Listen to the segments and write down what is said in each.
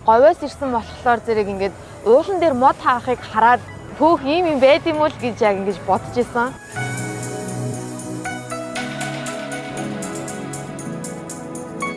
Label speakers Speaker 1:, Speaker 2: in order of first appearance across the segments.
Speaker 1: говьоос ирсэн болохоор зэрэг ингээд уулан дээр мод хаахыг хараад хөөх ийм юм байд юм уу гэж яг ингэж бодож исэн.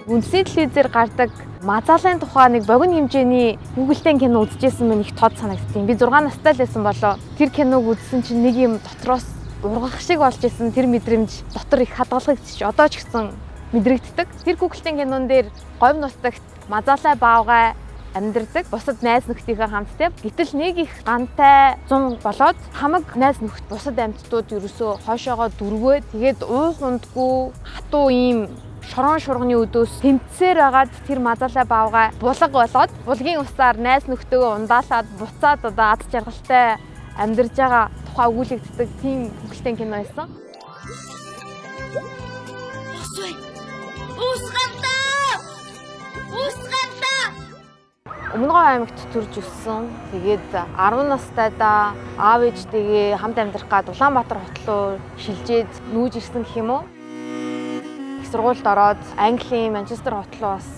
Speaker 1: Үндэсний телевизээр гардаг Мазаалын тухай нэг богино хэмжээний Google-тэй кино үзчихсэн мэн их тод санагдсан. Би 6 настай л байсан болоо тэр киног үзсэн чинь нэг юм дотроос ургах шиг болж исэн. Тэр мэдрэмж дотор их хадгалагдчих. Одоо ч гэсэн мэдрэгддэг. Тэр Google-тэй кинон дээр говь нутагт Мазаалай баавгай амьдардаг. Бусад найз нөхдийнхээ хамттай. Гэтэл нэг их гантай 100 болоод хамаг найз нөхд бусад амьтдууд ерөөсөө хойшоогоо дүрвээ. Тэгээд уух ундгүй хатуу ийм шорон шурганы өдөөс тэмцээр агаад тэр Мазаалай баавгай булга болоод булгийн усаар найз нөхдөөгөө ундаалаад буцаад одоо ад жаргалтай амьдарж байгаа тухай өгүүлэгддэг тийм Google-тэй кино байсан. Өмнөгов аймагт төрж өссөн. Тэгээд 10 настайдаа аав ээжтэйгээ хамт амьдрах гад Улаанбаатар хот руу шилжээд нүүж ирсэн гэх юм уу. Сургуульд ороод Английн Манчестер хот руу бас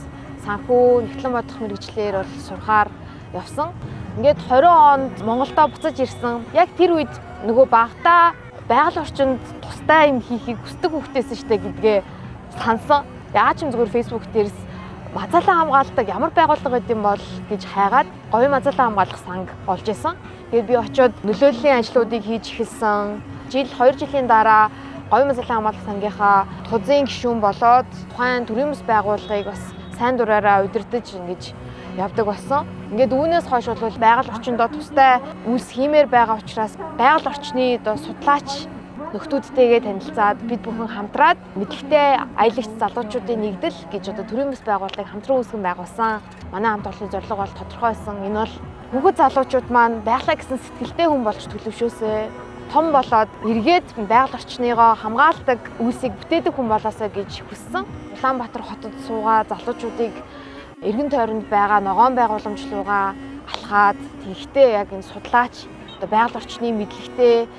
Speaker 1: санхүү нэгтлэн бодох мэргэжлэр бол сурахаар явсан. Ингээд 20 онд Монголдо буцаж ирсэн. Яг тэр үед нөгөө багтаа байгаль орчинд тустай юм хийхийг хүсдэг хүүхдээс штэ гэдгээ сансан. Яагаад ч юм зүгээр Facebook дээрс Мазаалай хамгаалдаг ямар байгууллага гэдэм бол гэж хайгаад говийн Мазаалай хамгаалах санг олж исэн. Тэгээд би очиод нөлөөллийн ажлуудыг хийж эхэлсэн. 2 жилийн дараа говийн Мазаалай хамгаалах сангийнхаа тузын гишүүн болоод тухайн төрийн бас байгууллагыг бас сайн дураараа удирдах ингэж явдаг болсон. Ингээд үүнээс хойш бол байгаль орчиндөө тустай үйлс хиймээр байгаа учраас байгаль орчны одоо судлаач нөхдүүдтэйгээ танилцаад бид бүхэн хамтраад мэдлэгтэй аялагч залуучуудын нэгдэл гэж одоо төрийн бас байгууллагыг хамтран үүсгэн байгуулсан. Манай хамт олонний зорилго бол тодорхой байсан. Энэ бол хүүхэд залуучууд маань байгалаа гэсэн сэтгэлтэй хүн болж төлөвшөөсэй. Том болоод эргээд байгаль орчныгоо хамгаалдаг үйлсийг бүтээдэг хүн болоосоо гэж хүссэн. Улаанбаатар хотод суугаа залуучуудыг эргэн тойронд байгаа ногоон байгууламж руугаа алхаад тэгтээ яг энэ судлаач одоо байгаль орчны мэдлэгтэй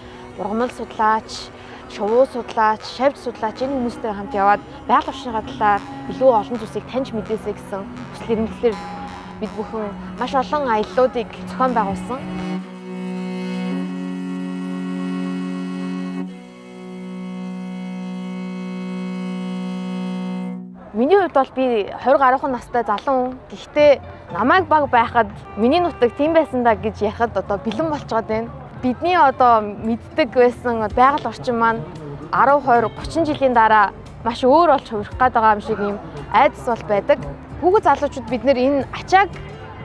Speaker 1: ургамал судлаач, шувуу судлаач, шавж судлаач энэ хүмүүстэй хамт яваад байгаль орчны талаар илүү олон зүйлсийг таньж мэдээсэй гэсэн хүсэл эрмэлзлээр бид бүхэн маш олон аяллуудыг зохион байгуулсан. Миний хувьд бол би 20 гаруйхан настай залуу хүн. Гэхдээ намайг баг байхад миний нутаг тийм байсан да гэж яхад одоо бэлэн болцоод байна. Бидний одоо мэддэг байсан байгаль орчин маань 10, 20, 30 жилийн дараа маш өөр болж хувирах гээд байгаа юм шиг юм айдас бол байдаг. Хүүхэд залуучууд бид нэр энэ ачааг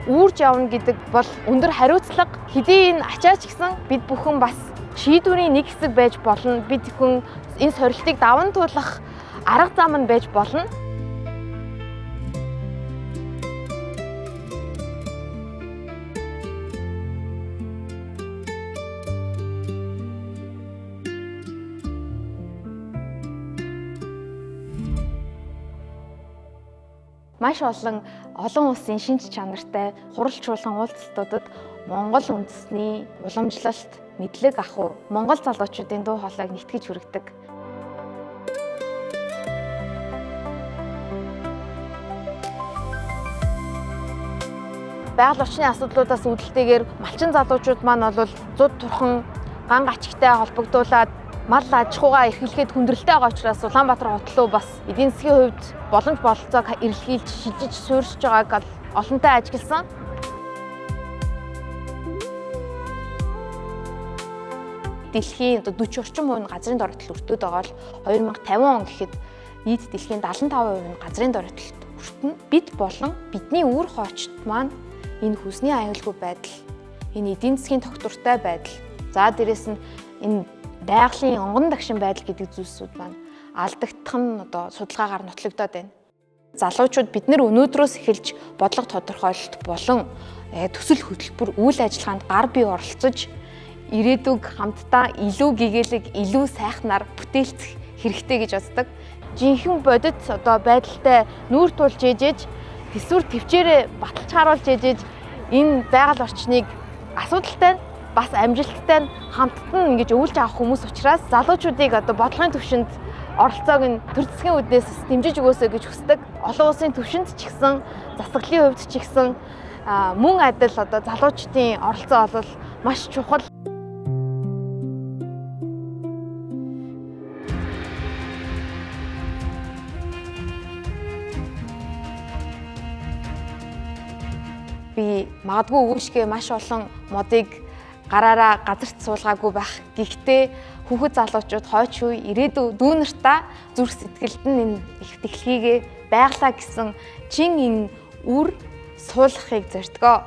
Speaker 1: үүрж явна гэдэг бол өндөр хариуцлага. Хэдий энэ ачаач гэсэн бид бүхэн бас шийдвэрийн нэг хэсэг байж болно. Бид бүхэн энэ сорилтыг даван туулах арга зам нь байж болно. Маш олон улсын шинж чанартай хуралчуулган уулзалтуудад Монгол үндэсний уламжлалт, мэдлэг ахуй, Монгол залуучуудын дуу хоолойг нэтгэж хүргэдэг. Байгаль орчны асуудлуудаас үүдэлтэйгээр малчин залуучууд маань бол зуд турхан ган гачигтай холбогдуулаад мал аж ахуйгаа эрхлэхэд хүндрэлтэй байгаа учраас Улаанбаатар хот руу бас эдийн засгийн хувьд боломж бололцоог эрэлхийлж шилжиж суурьшиж байгааг олонтой ажигласан. Дэлхийн 40 орчим хувь нь газрын доротол өртөөд байгаа бол 2050 он гэхэд нийт дэлхийн 75% нь газрын доротолд өртөнө. Бид болон бидний үр хоочд маань энэ хүнсний аюулгүй байдал, энэ эдийн засгийн тогтвортой байдал, за дээрэс нь энэ байгалийн онгон дагшин байдал гэдэг зүйлсүүд маань алдагдах нь одоо судалгаагаар нотлогдоод байна. Залуучууд бид нэр өнөөдрөөс эхэлж бодлого тодорхойлолт болон төсөл хөтөлбөр үйл ажиллагаанд гар бие оролцож ирээдүг хамтдаа илүү гэгээлэг, илүү сайхнаар бүтээлцэх хэрэгтэй гэж боддог. Жинхэнэ бодит одоо байдалтай нүүр тулж ээжээж, төсвөр төвчээрээ баталж харуулж ээжээж энэ байгаль орчныг асуудалтай бас амжилттай хамтд нь ингэж өвлж авах хүмүүс учраас залуучуудыг одоо бодлогын төвшөнд оролцоог нь төр засгийн үднээс дэмжиж өгөөсэй гэж хүсдэг. Олон улсын төвшөнд ч ихсэн, засаглалын хувьд ч ихсэн Мөн адил одоо залуучдын оролцоо бол маш чухал. Би магадгүй өвгөшгээ маш олон модыг гараараа газарт суулгаагүй байх. Гэхдээ хүүхэд залуучууд хойч үе ирээдүйн дүүнартаа зүрх сэтгэлд нь энэ их технологигээ байглаа гэсэн чин энэ үр суулгахыг зордгоо.